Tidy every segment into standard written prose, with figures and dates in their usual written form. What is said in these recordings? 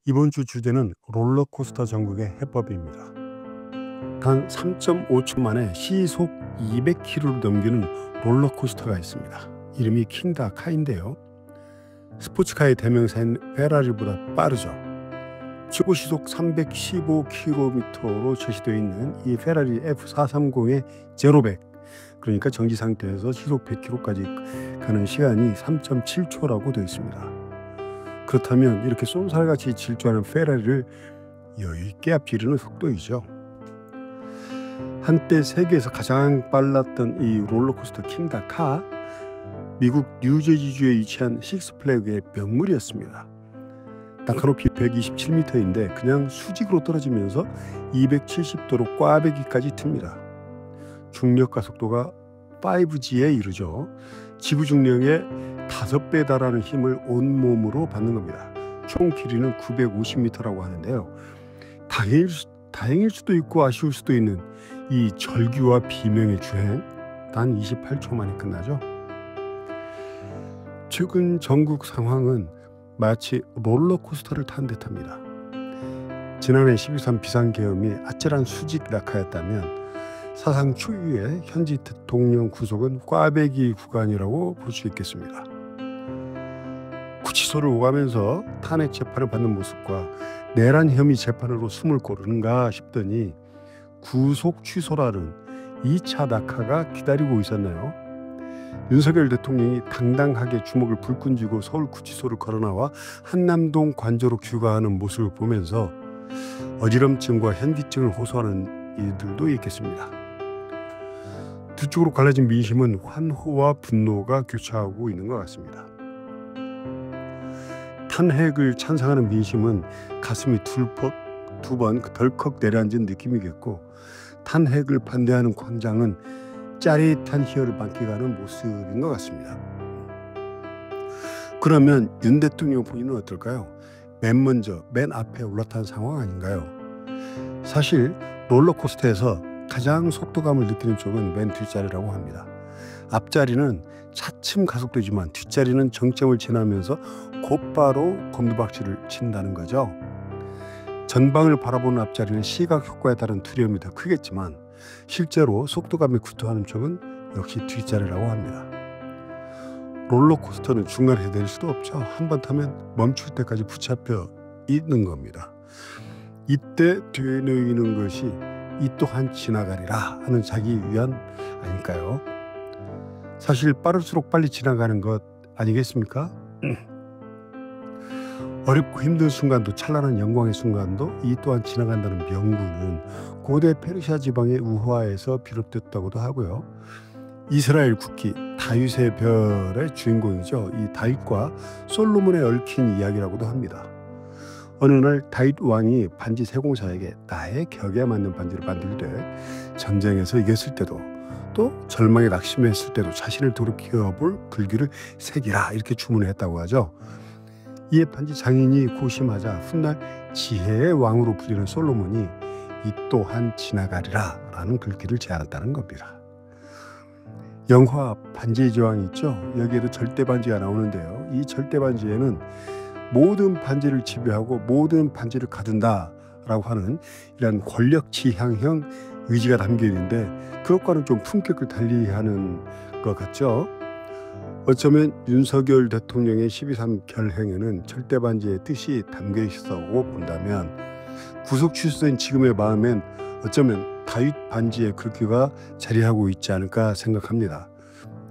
이번 주 주제는 롤러코스터 전국의 해법입니다. 단 3.5초 만에 시속 200km를 넘기는 롤러코스터가 있습니다. 이름이 킹다카인데요. 스포츠카의 대명사인 페라리보다 빠르죠. 최고 시속 315km로 제시되어 있는 이 페라리 F430의 제로백, 그러니까 정지 상태에서 시속 100km까지 가는 시간이 3.7초라고 되어 있습니다. 그렇다면 이렇게 쏜살같이 질주하는 페라리를 여유있게 앞지르는 속도이죠. 한때 세계에서 가장 빨랐던 이 롤러코스터 킹다카, 미국 뉴저지주에 위치한 식스플래그의 명물이었습니다. 낙하높이 127m인데 그냥 수직으로 떨어지면서 270도로 꽈배기까지 틉니다. 중력 가속도가 5G에 이르죠. 지구 중력의 5배 달하는 힘을 온몸으로 받는 겁니다. 총 길이는 950m라고 하는데요. 다행일 수도 있고 아쉬울 수도 있는 이 절규와 비명의 주행, 단 28초 만에 끝나죠. 최근 전국 상황은 마치 롤러코스터를 탄 듯합니다. 지난해 12.3 비상계엄이 아찔한 수직 낙하였다면 사상 초유의 현지 대통령 구속은 꽈배기 구간이라고 볼 수 있겠습니다. 구치소를 오가면서 탄핵 재판을 받는 모습과 내란 혐의 재판으로 숨을 고르는가 싶더니 구속 취소라는 2차 낙하가 기다리고 있었나요? 윤석열 대통령이 당당하게 주먹을 불끈 쥐고 서울 구치소를 걸어나와 한남동 관저로 귀가하는 모습을 보면서 어지럼증과 현기증을 호소하는 이들도 있겠습니다. 두 쪽으로 갈라진 민심은 환호와 분노가 교차하고 있는 것 같습니다. 탄핵을 찬성하는 민심은 가슴이 두 번 덜컥 내려앉은 느낌이겠고, 탄핵을 반대하는 광장은 짜릿한 희열을 만끽하는 모습인 것 같습니다. 그러면 윤 대통령 본인은 어떨까요? 맨 앞에 올라탄 상황 아닌가요? 사실 롤러코스터에서 가장 속도감을 느끼는 쪽은 맨 뒷자리라고 합니다. 앞자리는 차츰 가속되지만 뒷자리는 정점을 지나면서 곧바로 곤두박질을 친다는 거죠. 전방을 바라보는 앞자리는 시각 효과에 따른 두려움이 더 크겠지만 실제로 속도감에 구토하는 쪽은 역시 뒷자리라고 합니다. 롤러코스터는 중간에 내릴 수도 없죠. 한번 타면 멈출 때까지 붙잡혀 있는 겁니다. 이때 뒤에 놓이는 것이 이 또한 지나가리라 하는 자기 위안 아닐까요? 사실 빠를수록 빨리 지나가는 것 아니겠습니까? 어렵고 힘든 순간도, 찬란한 영광의 순간도 이 또한 지나간다는 명분은 고대 페르시아 지방의 우화에서 비롯됐다고도 하고요. 이스라엘 국기 다윗의 별의 주인공이죠. 이 다윗과 솔로몬에 얽힌 이야기라고도 합니다. 어느 날 다윗 왕이 반지 세공사에게 나의 격에 맞는 반지를 만들되 전쟁에서 이겼을 때도 또 절망에 낙심했을 때도 자신을 돌이켜볼 글귀를 새기라, 이렇게 주문했다고 하죠. 이에 반지 장인이 고심하자 훗날 지혜의 왕으로 불리는 솔로몬이 이 또한 지나가리라 라는 글귀를 제안했다는 겁니다. 영화 반지의 제왕이 있죠. 여기에도 절대 반지가 나오는데요. 이 절대 반지에는 모든 반지를 지배하고 모든 반지를 가둔다 라고 하는 이런 권력 지향형 의지가 담겨 있는데, 그것과는 좀 품격을 달리하는 것 같죠. 어쩌면 윤석열 대통령의 12.3 결행에는 절대 반지의 뜻이 담겨 있었다고 본다면 구속 취소된 지금의 마음엔 어쩌면 다윗 반지의 글귀가 자리하고 있지 않을까 생각합니다.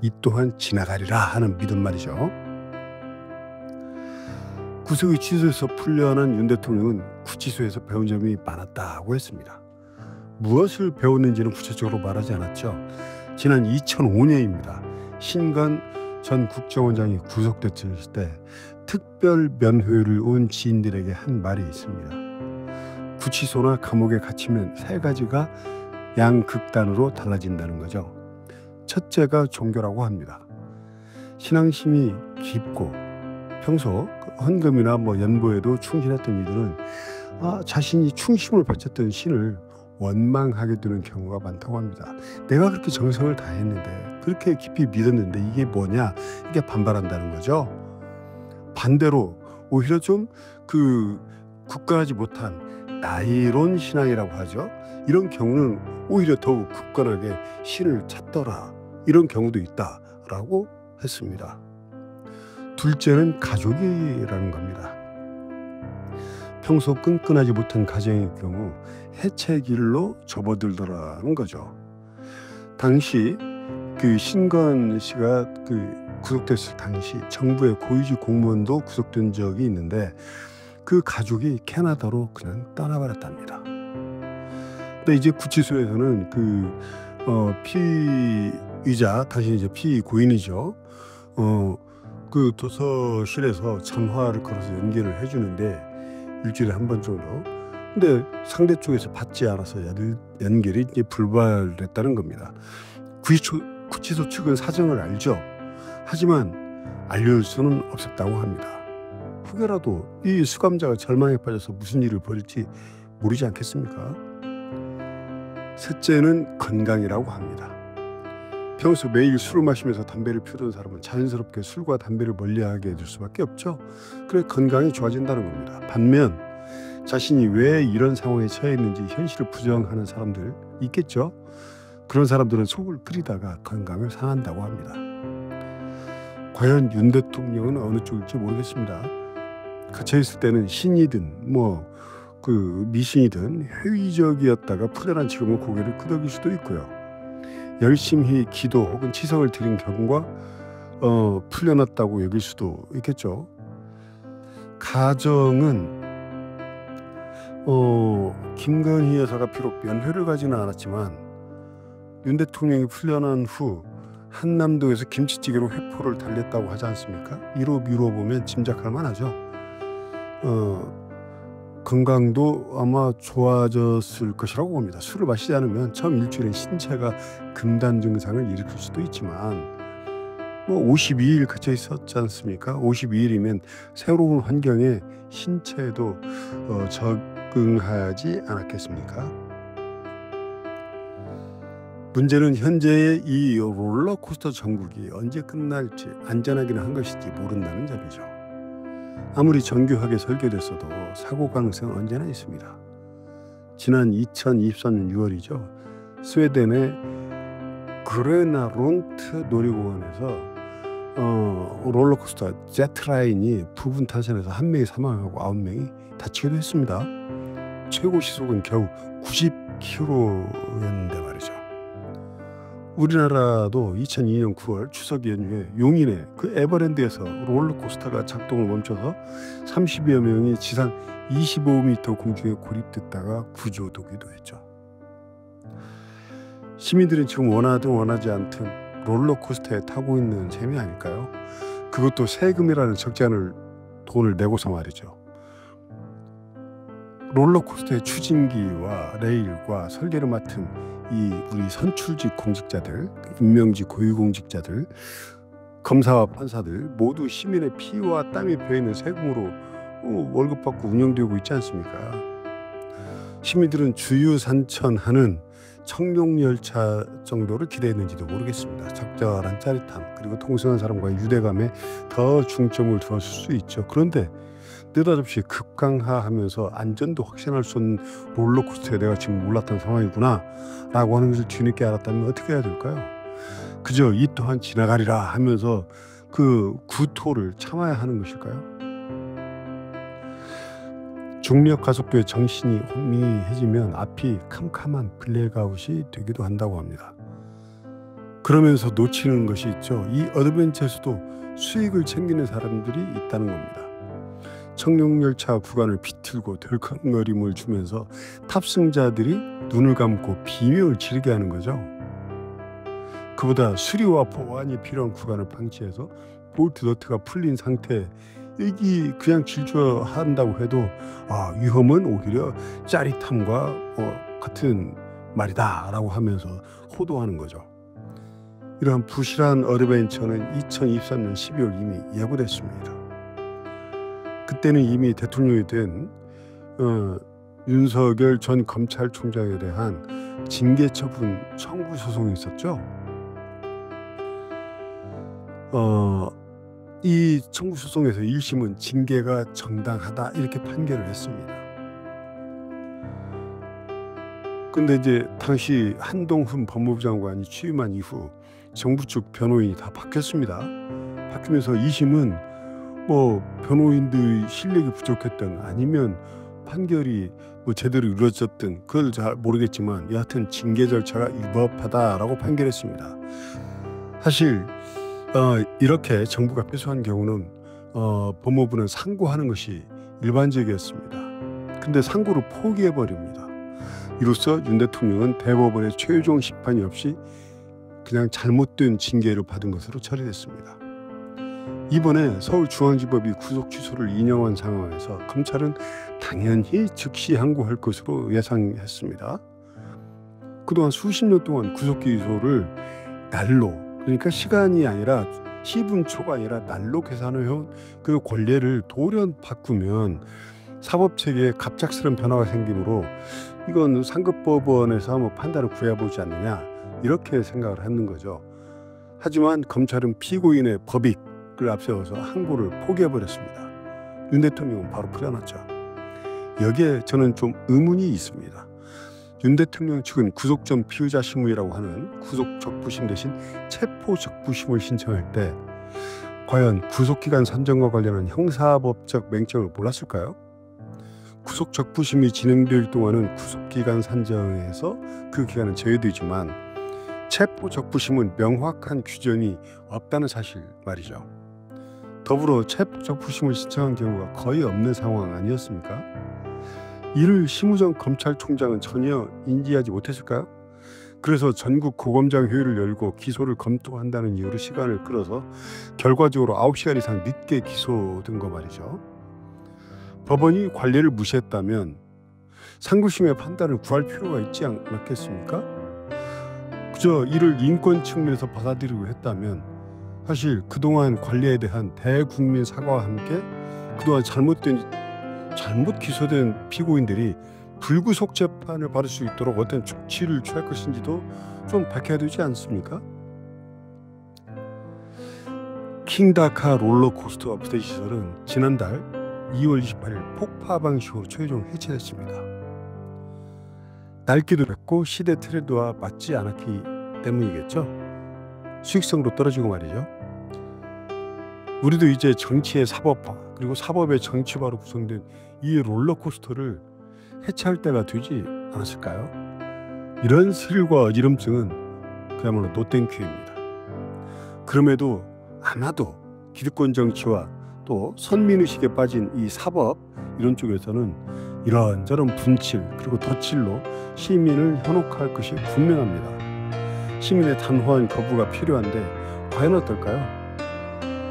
이 또한 지나가리라 하는 믿음 말이죠. 구속이 취소해서 풀려난 윤 대통령은 구치소에서 배운 점이 많았다고 했습니다. 무엇을 배웠는지는 구체적으로 말하지 않았죠. 지난 2005년입니다. 신관 전 국정원장이 구속됐을 때 특별 면회를 온 지인들에게 한 말이 있습니다. 구치소나 감옥에 갇히면 세 가지가 양극단으로 달라진다는 거죠. 첫째가 종교라고 합니다. 신앙심이 깊고 평소 헌금이나 연보에도 충실했던 이들은 자신이 충심을 바쳤던 신을 원망하게 되는 경우가 많다고 합니다. 내가 그렇게 정성을 다했는데, 그렇게 깊이 믿었는데 이게 뭐냐, 이게 반발한다는 거죠. 반대로 오히려 좀 굳건하지 못한 나이론 신앙이라고 하죠. 이런 경우는 오히려 더욱 굳건하게 신을 찾더라. 이런 경우도 있다라고 했습니다. 둘째는 가족이라는 겁니다. 평소 끈끈하지 못한 가정의 경우 해체 길로 접어들더라는 거죠. 당시 그 신건 씨가 구속됐을 당시 정부의 고위직 공무원도 구속된 적이 있는데 그 가족이 캐나다로 그냥 떠나버렸답니다. 근데 이제 구치소에서는 피의자, 당시 이제 피의 고인이죠. 그 도서실에서 전화를 걸어서 연결을 해주는데 일주일에 한 번 정도. 근데 상대 쪽에서 받지 않아서 연결이 이제 불발됐다는 겁니다. 구치소 측은 사정을 알죠. 하지만 알려줄 수는 없었다고 합니다. 혹여라도 이 수감자가 절망에 빠져서 무슨 일을 벌일지 모르지 않겠습니까? 셋째는 건강이라고 합니다. 평소 매일 술을 마시면서 담배를 피우던 사람은 자연스럽게 술과 담배를 멀리하게 될 수밖에 없죠. 그래 건강이 좋아진다는 겁니다. 반면 자신이 왜 이런 상황에 처해 있는지 현실을 부정하는 사람들 있겠죠. 그런 사람들은 속을 끓이다가 건강을 상한다고 합니다. 과연 윤 대통령은 어느 쪽일지 모르겠습니다. 갇혀있을 때는 신이든 미신이든 회의적이었다가 풀려난 지금은 고개를 끄덕일 수도 있고요. 열심히 기도 혹은 치성을 드린 결과 풀려났다고 여길 수도 있겠죠. 가정은 김건희 여사가 비록 면회를 가지는 않았지만 윤 대통령이 풀려난 후 한남동에서 김치찌개로 회포를 달랬다고 하지 않습니까? 이로 미뤄보면 짐작할 만하죠. 건강도 아마 좋아졌을 것이라고 봅니다. 술을 마시지 않으면 처음 일주일에 신체가 금단 증상을 일으킬 수도 있지만 52일 갇혀 있었지 않습니까? 52일이면 새로운 환경에 신체도 적응하지 않았겠습니까? 문제는 현재의 이 롤러코스터 전국이 언제 끝날지 안전하기는 한 것인지 모른다는 점이죠. 아무리 정교하게 설계됐어도 사고 가능성은 언제나 있습니다. 지난 2024년 6월이죠. 스웨덴의 그레나론트 놀이공원에서 롤러코스터 제트라인이 부분 탄생해서 1명이 사망하고 9명이 다치기도 했습니다. 최고 시속은 겨우 90km였는데 말이죠. 우리나라도 2002년 9월 추석 연휴에 용인의 그 에버랜드에서 롤러코스터가 작동을 멈춰서 30여 명이 지상 25m 공중에 고립됐다가 구조되기도 했죠. 시민들은 지금 원하든 원하지 않든 롤러코스터에 타고 있는 셈이 아닐까요? 그것도 세금이라는 적지 않을 돈을 내고서 말이죠. 롤러코스터의 추진기와 레일과 설계를 맡은 우리 선출직 공직자들, 임명직 고위공직자들, 검사와 판사들 모두 시민의 피와 땀이 배이는 세금으로 월급 받고 운영되고 있지 않습니까? 시민들은 주유산천하는 청룡열차 정도를 기대했는지도 모르겠습니다. 적절한 짜릿함 그리고 통수한 사람과의 유대감에 더 중점을 두었을 수 있죠. 그런데 느닷없이 급강하하면서 안전도 확신할 수 없는 롤러코스터에 내가 지금 올랐던 상황이구나 라고 하는 것을 뒤늦게 알았다면 어떻게 해야 될까요? 그저 이 또한 지나가리라 하면서 그 구토를 참아야 하는 것일까요? 중력 가속도에 정신이 혼미해지면 앞이 캄캄한 블랙아웃이 되기도 한다고 합니다. 그러면서 놓치는 것이 있죠. 이 어드벤처에서도 수익을 챙기는 사람들이 있다는 겁니다. 청룡열차 구간을 비틀고 덜컹거림을 주면서 탑승자들이 눈을 감고 비명을 지르게 하는 거죠. 그보다 수리와 보완이 필요한 구간을 방치해서 볼트 너트가 풀린 상태 여기 그냥 질주한다고 해도 위험은 오히려 짜릿함과 같은 말이다 라고 하면서 호도하는 거죠. 이러한 부실한 어드벤처는 2023년 12월 이미 예고됐습니다. 그때는 이미 대통령이 된 윤석열 전 검찰총장에 대한 징계처분 청구 소송이 있었죠. 이 청구 소송에서 1심은 징계가 정당하다 이렇게 판결을 했습니다. 근데 이제 당시 한동훈 법무부 장관이 취임한 이후 정부 측 변호인이 다 바뀌었습니다. 바뀌면서 2심은 뭐 변호인들의 실력이 부족했든 아니면 판결이 뭐 제대로 이루어졌든 그걸 잘 모르겠지만 여하튼 징계 절차가 위법하다라고 판결했습니다. 사실 이렇게 정부가 패소한 경우는 법무부는 상고하는 것이 일반적이었습니다. 근데 상고를 포기해버립니다. 이로써 윤 대통령은 대법원의 최종 심판이 없이 그냥 잘못된 징계를 받은 것으로 처리됐습니다. 이번에 서울중앙지법이 구속 취소를 인용한 상황에서 검찰은 당연히 즉시 항고할 것으로 예상했습니다. 그동안 수십 년 동안 구속 기소를 날로, 그러니까 시간이 아니라 시분초가 아니라 날로 계산을 해온 그 권례를 돌연 바꾸면 사법체계에 갑작스런 변화가 생기므로 이건 상급법원에서 한번 판단을 구해보지 않느냐 이렇게 생각을 하는 거죠. 하지만 검찰은 피고인의 법익을 앞세워서 항고를 포기해버렸습니다. 윤 대통령은 바로 풀어놨죠. 여기에 저는 좀 의문이 있습니다. 윤 대통령 측은 구속 전 피의자 심의라고 하는 구속 적부심 대신 체포 적부심을 신청할 때 과연 구속기간 산정과 관련한 형사법적 맹점을 몰랐을까요? 구속 적부심이 진행될 동안은 구속기간 산정에서 그 기간은 제외되지만 체포 적부심은 명확한 규정이 없다는 사실 말이죠. 더불어 체포 적부심을 신청한 경우가 거의 없는 상황 아니었습니까? 이를 심우정 검찰총장은 전혀 인지하지 못했을까요? 그래서 전국 고검장 회의를 열고 기소를 검토한다는 이유로 시간을 끌어서 결과적으로 9시간 이상 늦게 기소된 거 말이죠. 법원이 관례를 무시했다면 상고심의 판단을 구할 필요가 있지 않겠습니까? 그저 이를 인권 측면에서 받아들이고 했다면 사실 그동안 관례에 대한 대국민 사과와 함께 그동안 잘못 기소된 피고인들이 불구속 재판을 받을 수 있도록 어떤 조치를 취할 것인지도 좀 밝혀야 되지 않습니까? 킹다카 롤러코스터 업데이트 시설은 지난달 2월 28일 폭파 방식으로 최종 해체됐습니다. 낡기도 했고 시대 트렌드와 맞지 않았기 때문이겠죠. 수익성도 떨어지고 말이죠. 우리도 이제 정치의 사법화 그리고 사법의 정치화로 구성된 이 롤러코스터를 해체할 때가 되지 않았을까요? 이런 스릴과 어지럼증은 그야말로 노땡큐입니다. 그럼에도 아마도 기득권 정치와 또 선민의식에 빠진 이 사법 이런 쪽에서는 이런저런 분칠 그리고 덧칠로 시민을 현혹할 것이 분명합니다. 시민의 단호한 거부가 필요한데 과연 어떨까요?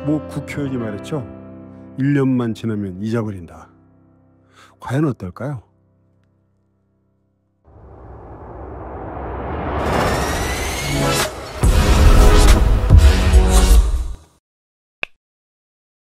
뭐 국회의원이 말했죠. 1년만 지나면 잊어버린다. 과연 어떨까요?